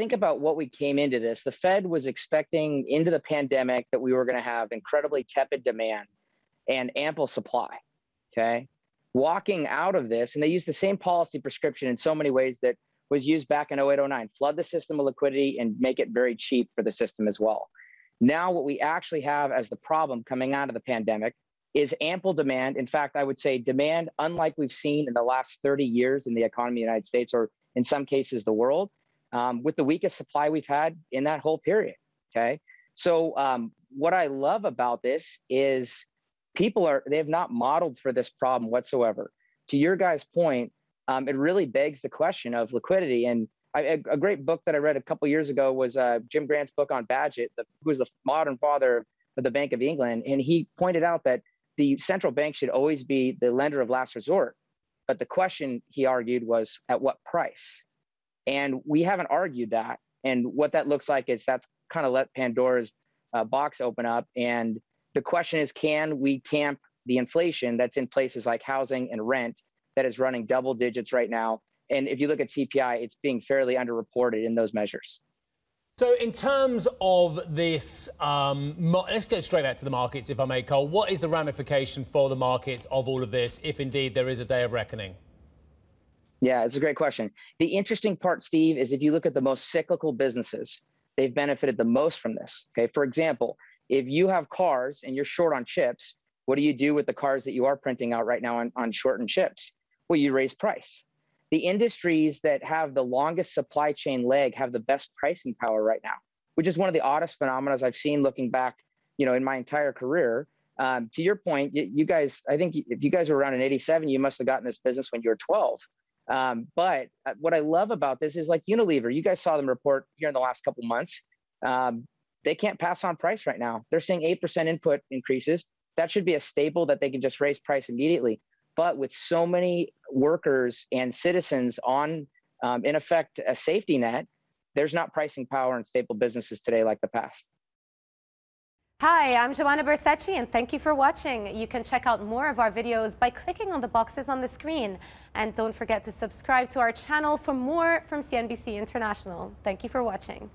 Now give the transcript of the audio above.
think about what we came into this, the Fed was expecting into the pandemic that we were going to have incredibly tepid demand and ample supply. Okay. Walking out of this, and they used the same policy prescription in so many ways that was used back in 08, 09, flood the system with liquidity and make it very cheap for the system as well. Now, what we actually have as the problem coming out of the pandemic is ample demand. In fact, I would say demand, unlike we've seen in the last 30 years in the economy of the United States, or in some cases the world, with the weakest supply we've had in that whole period, okay? So what I love about this is they have not modeled for this problem whatsoever. To your guys' point, it really begs the question of liquidity. And a great book that I read a couple years ago was Jim Grant's book on Bagehot, who was the modern father of the Bank of England. And he pointed out that the central bank should always be the lender of last resort. But the question, he argued, was at what price? And we haven't argued that. And what that looks like is that's kind of let Pandora's box open up. And the question is, can we tamp the inflation that's in places like housing and rent that is running double digits right now? And if you look at CPI, it's being fairly underreported in those measures. So in terms of this, let's go straight back to the markets, if I may, Cole. What is the ramification for the markets of all of this, if indeed there is a day of reckoning? Yeah, it's a great question. The interesting part, Steve, is if you look at the most cyclical businesses, they've benefited the most from this. Okay, for example, if you have cars and you're short on chips, what do you do with the cars that you are printing out right now on shortened chips? Well, you raise price. The industries that have the longest supply chain leg have the best pricing power right now, which is one of the oddest phenomena I've seen looking back, in my entire career. To your point, you guys, I think if you guys were around in 87, you must have gotten this business when you were 12. But what I love about this is like Unilever, you guys saw them report here in the last couple months. They can't pass on price right now. They're seeing 8% input increases. That should be a staple that they can just raise price immediately. But with so many workers and citizens on, in effect, a safety net, there's not pricing power in staple businesses today like the past. Hi, I'm Joanna Bersecci, and thank you for watching. You can check out more of our videos by clicking on the boxes on the screen. And don't forget to subscribe to our channel for more from CNBC International. Thank you for watching.